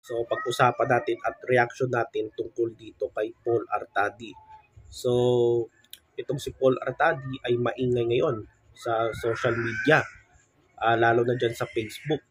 So pag-usapan natin at reaction natin tungkol dito kay Paul Artadi. So itong si Paul Artadi ay maingay ngayon sa social media, lalo na dyan sa Facebook.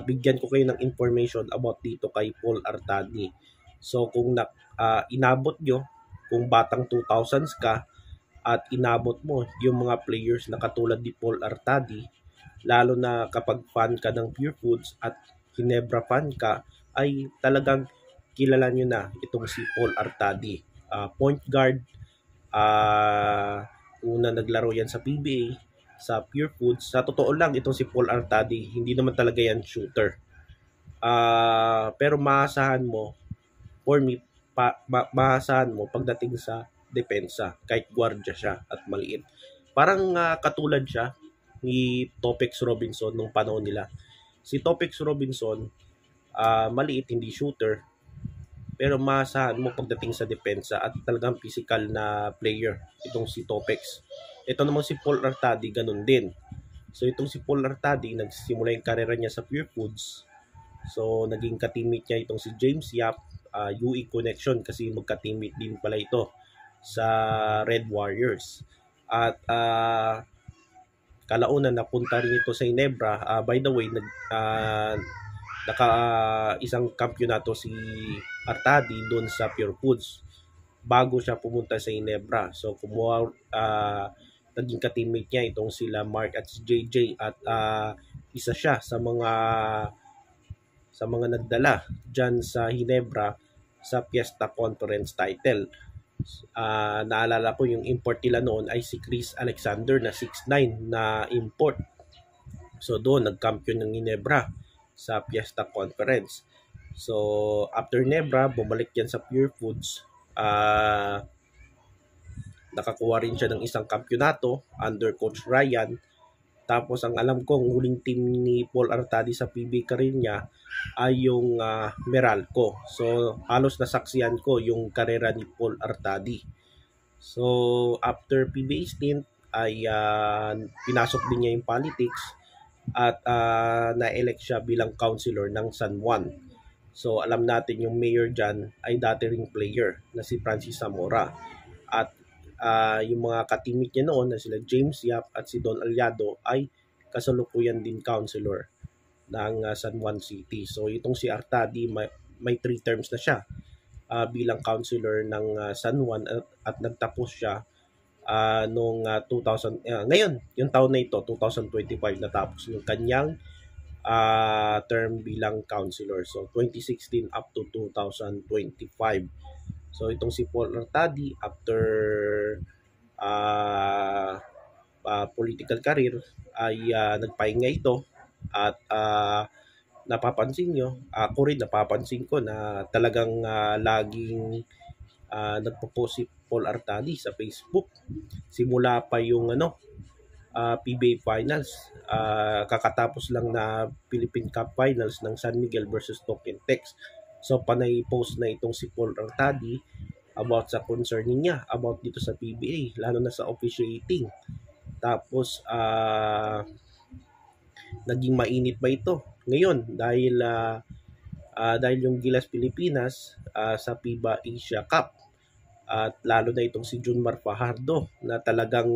Bigyan ko kayo ng information about dito kay Paul Artadi. So kung inabot nyo, kung batang 2000s ka at inabot mo yung mga players na katulad ni Paul Artadi, lalo na kapag fan ka ng Pure Foods at Ginebra fan ka, ay talagang kilala nyo na itong si Paul Artadi. Point guard, una naglaro yan sa PBA, sa Pure Foods. Sa totoo lang, itong si Paul Artadi, hindi naman talaga yan shooter. Pero maasahan mo, for me, maasahan mo pagdating sa depensa, kahit guardia siya at maliit. Parang katulad siya ni Topex Robinson nung panahon nila. Si Topex Robinson, maliit, hindi shooter, pero maasahan mo pagdating sa depensa at talagang physical na player itong si Topex. Ito namang si Paul Artadi, ganun din. So itong si Paul Artadi, nagsimula yung karera niya sa Pure Foods. So naging ka-teammate niya itong si James Yap, UE Connection, kasi magka-teammate din pala ito sa Red Warriors. At kalaunan napunta rin ito sa Ginebra. By the way, isang kampyonato si Artadi doon sa Pure Foods bago siya pumunta sa Ginebra. So kumuha, naging ka-teammate niya itong sila Mark at si JJ, at isa siya sa mga nagdala dyan sa Ginebra sa Fiesta Conference title. Naalala ko yung import nila noon ay si Chris Alexander na 6'9" na import. So doon nagkampiyon ng Ginebra sa Fiesta Conference. So after Ginebra, bumalik yan sa Pure Foods. Nakakuha rin siya ng isang kampyonato under Coach Ryan. Tapos ang alam ko, ang huling team ni Paul Artadi sa PBA career niya ay yung Meralco. So halos nasaksiyan ko yung karera ni Paul Artadi. So after PBA stint ay pinasok din niya yung politics at na-elect siya bilang councilor ng San Juan. So alam natin yung mayor dyan ay dati ring player na si Francis Zamora. At yung mga katimik niya noon na sila James Yap at si Don Aliado ay kasalukuyan din councilor ng San Juan City. So itong si Artadi may 3 terms na siya bilang councilor ng San Juan at nagtapos siya noong 2000. Ngayon, yung taon na ito, 2025, natapos yung kanyang term bilang councilor. So 2016 up to 2025. So itong si Paul Artadi, after political career ay nagpahinga ito, at napapansin nyo, ako rin napapansin ko na talagang laging nagpo-post si Paul Artadi sa Facebook. Simula pa yung PBA Finals, kakatapos lang na Philippine Cup Finals ng San Miguel versus Token Tex. So panay post na itong si Paul Artadi about sa concern niya about dito sa PBA, lalo na sa officiating. Tapos naging mainit ba ito ngayon dahil yung Gilas Pilipinas sa FIBA Asia Cup, at lalo na itong si Junmar Fajardo na talagang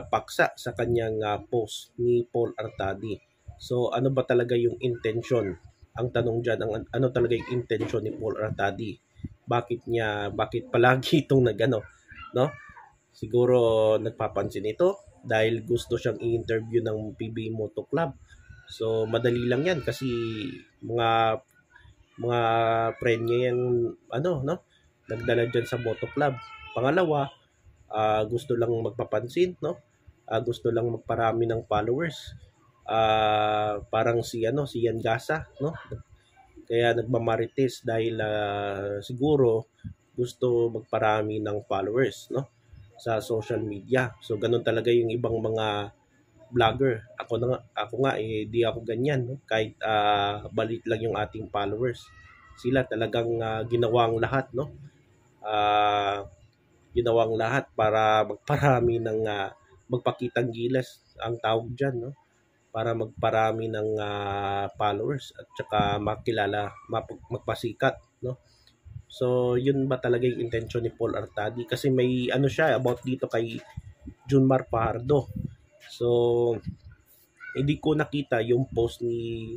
paksa sa kanyang post ni Paul Artadi. So ano ba talaga yung intention? Ang tanong dyan, ano talaga yung intention ni Paul Artadi? Bakit palagi itong no? Siguro nagpapansin ito dahil gusto siyang i-interview ng PBA Moto Club. So madali lang yan kasi mga friend niya yan, nagdala dyan sa Moto Club. Pangalawa, gusto lang magpapansin, no? Gusto lang magparami ng followers. Parang si Ian Gasa, no? Kaya nagmamarites dahil siguro gusto magparami ng followers, no, sa social media. So ganun talaga yung ibang mga vlogger. Ako nga di ako ganyan, no? Kahit balit lang yung ating followers. Sila talagang ginawang lahat, no? Ginawang lahat para magparami ng magpakitang gilas ang tawag diyan, no? para magparami ng followers at saka makilala, magpasikat, no? So, yun ba talaga yung intention ni Paul Artadi? Kasi may ano siya about dito kay Junmar Fajardo. So, hindi ko nakita yung post ni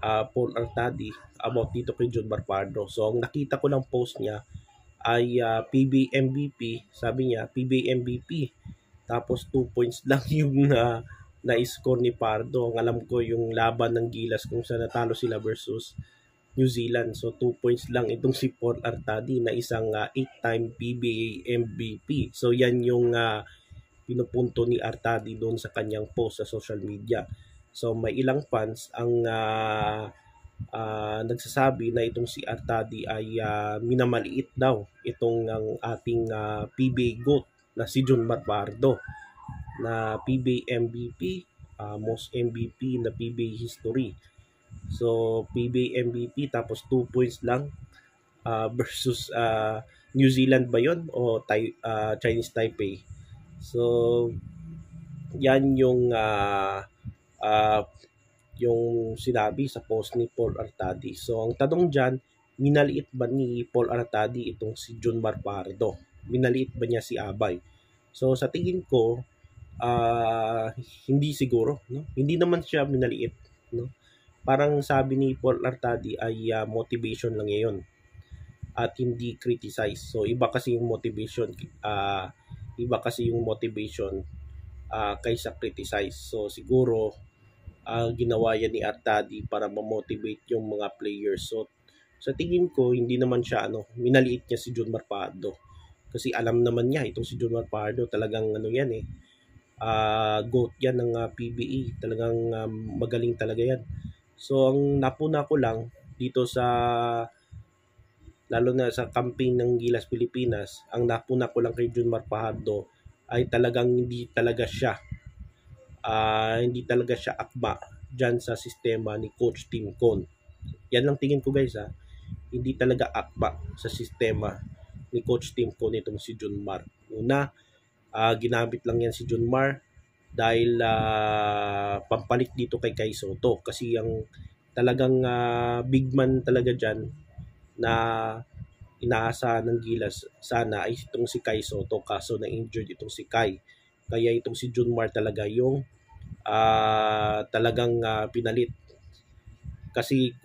Paul Artadi about dito kay Junmar Fajardo. So, ang nakita ko lang post niya ay PB MVP. Sabi niya, PB MVP. Tapos 2 points lang yung na-score ni Pardo. Ang alam ko yung laban ng Gilas kung saan natalo sila versus New Zealand. So 2 points lang itong si Paul Artadi na isang 8-time PBA MVP. So yan yung pinupunto ni Artadi doon sa kanyang post sa social media. So may ilang fans ang nagsasabi na itong si Artadi ay minamaliit daw itong ang ating PBA GOAT na si Junmar Fajardo na PBA MVP, most MVP na PBA history. So PBA MVP tapos 2 points lang versus New Zealand ba yon o Chinese Taipei. So yan yung sinabi sa post ni Paul Artadi. So ang tanong dyan, minaliit ba ni Paul Artadi itong si Junmar Fajardo? Minaliit ba niya si Abay? So sa tingin ko, hindi siguro, no? Hindi naman siya minaliit, no? Parang sabi ni Paul Artadi ay motivation lang 'yon at hindi criticize. So iba kasi yung motivation, kaysa criticize. So siguro ginawa yan ni Artadi para ma-motivate yung mga players. So sa tingin ko, hindi naman siya minaliit niya si Junmar Fajardo. Kasi alam naman niya itong si Junmar Fajardo talagang yan GOAT yan ng PBE. Talagang magaling talaga yan. So ang napuna ko lang dito lalo na sa campaign ng Gilas Pilipinas, ang napuna ko lang kay Junmar Fajardo ay talagang hindi talaga siya akma dyan sa sistema ni Coach Tim Con. Yan lang tingin ko guys hindi talaga akma sa sistema ni Coach Tim Con itong si Junmar. Una, ginamit lang yan si Junmar dahil pampalit dito kay Kai Sotto. Kasi ang talagang big man talaga dyan na inaasahan ng Gilas sana ay itong si Kai Sotto, kaso na-injured itong si Kai. Kaya itong si Junmar talaga yung talagang pinalit. Kasi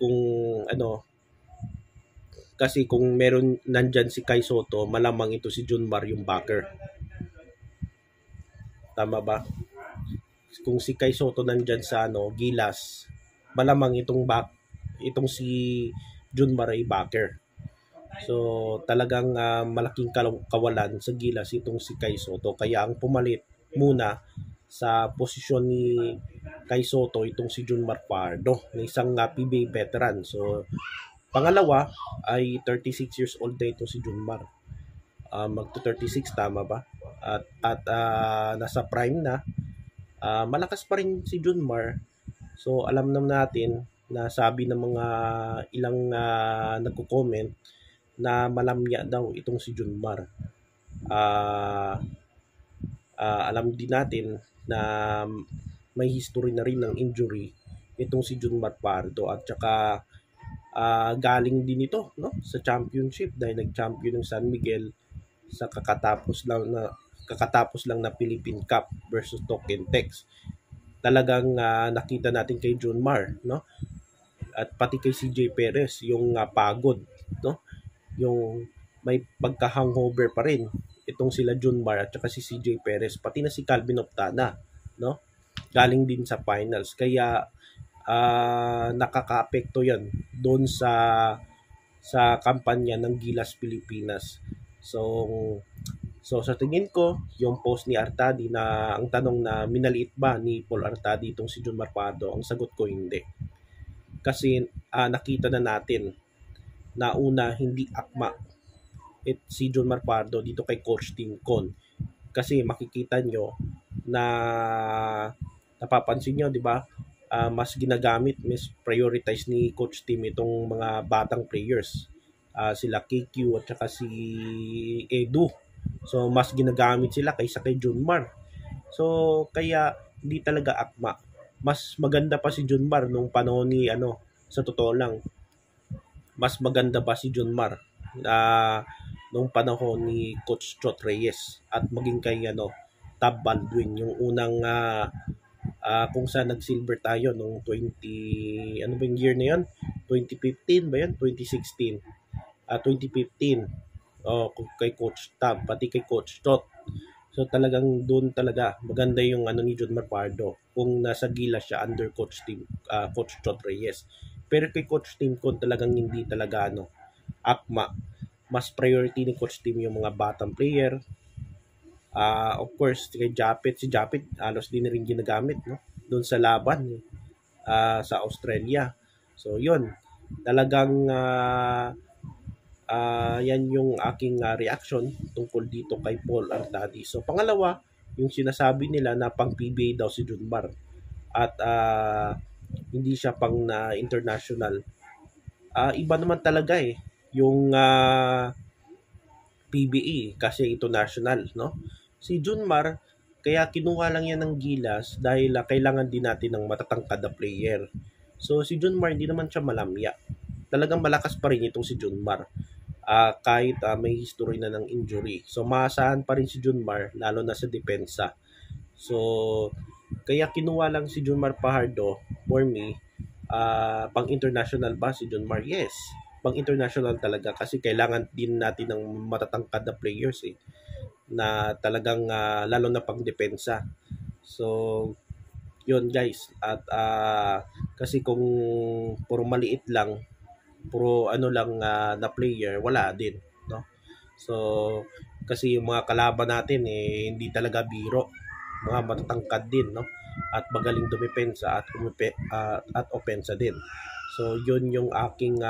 kung meron nandyan si Kai Sotto, malamang ito si Junmar yung backer. Tama ba? Kung si Kai Sotto nandyan sa Gilas, malamang itong si Junmar ay backer. So talagang malaking kawalan sa Gilas itong si Kai Sotto. Kaya ang pumalit muna sa posisyon ni Kai Sotto itong si Junmar Fajardo na isang PBA veteran. So pangalawa ay 36 years old na itong si Junmar. Magto 36, tama ba? At nasa prime na. Malakas pa rin si Junmar. So alam naman natin na sabi ng mga ilang nagko-comment na malamya daw itong si Junmar. Alam din natin na may history na rin ng injury itong si Junmar Fajardo at saka galing din ito sa championship dahil nag-champion ng San Miguel sa kakatapos lang na Philippine Cup versus Tokentex. Talagang nakita natin kay Junmar at pati kay CJ Perez yung pagod yung may pagka-hangover pa rin itong sila Junmar at saka si CJ Perez, pati na si Calvin Optana galing din sa finals. Kaya nakaka-apekto yan doon sa kampanya ng Gilas Pilipinas. So sa tingin ko, yung post ni Artadi na ang tanong na minaliit ba ni Paul Artadi itong si Junmar Fajardo, ang sagot ko hindi. Kasi nakita na natin na una, hindi akma si Junmar Fajardo dito kay Coach Tim Con. Kasi makikita nyo na napapansin nyo, di ba? Mas prioritize ni Coach Tim itong mga batang players. Sila KQ at saka si Edu. So mas ginagamit sila kaysa kay Junmar. So kaya hindi talaga akma mas maganda pa si Junmar nung panahon ni sa totoo lang, mas maganda pa si Junmar nung panahon ni Coach Chot Reyes at maging kay Tab Baldwin, yung unang kung saan nag-silver tayo nung 20, ano ba yung year na yun? 2015 ba yan? 2016. 2015. Kay Coach Tab, pati kay Coach Chot. So talagang doon talaga maganda yung ni Junmar Pardo kung nasa Gilas siya under Coach Chot Reyes. Pero kay Coach Tim Con talagang hindi talaga akma. Mas priority ni Coach Tim yung mga batang player. Of course, kay Japet, si Japet halos din rin ginagamit doon sa laban sa Australia. So yun, talagang yan yung aking reaction tungkol dito kay Paul Artadi. So pangalawa, yung sinasabi nila na pang PBA daw si Junmar at hindi siya pang international. Iba naman talaga yung PBA kasi ito national, no? Si Junmar, kaya kinuha lang yan ng Gilas dahil kailangan din natin ng matatangkad na player. So si Junmar hindi naman siya malamya. Talagang malakas pa rin itong si Junmar. Kahit may history na ng injury. So maasahan pa rin si Junmar lalo na sa depensa. So kaya kinuha lang si Junmar Fajardo for me. Pang international ba si Junmar? Yes. Pang international talaga kasi kailangan din natin ng matatangkad na players na talagang lalo na pang depensa. So yun guys, at kasi kung puro maliit lang, puro lang na player, wala din, no? So kasi yung mga kalaban natin hindi talaga biro, mga matatangkad din, no? At magaling dumepensa at opensa din. So yun yung aking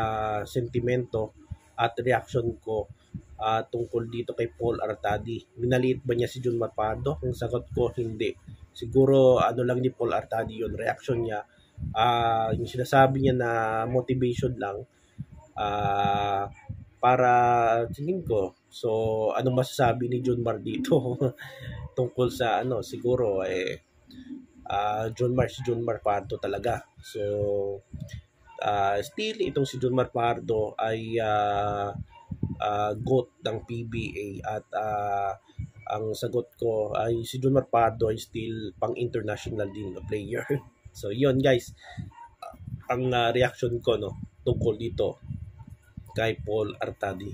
sentimento at reaction ko tungkol dito kay Paul Artadi. Minaliit ba niya si Junmar Pardo? Ang sagot ko, hindi. Siguro lang ni Paul Artadi yun, reaction niya. Yung sinasabi niya na motivation lang para tingin ko. So anong masasabi ni Junmar dito tungkol sa siguro si Junmar Pardo talaga. So still itong si Junmar Pardo ay GOAT ng PBA at ang sagot ko ay si Junmar Pardo ay still pang international din na player. So yun guys, ang reaction ko tungkol dito kay Paul Artadi.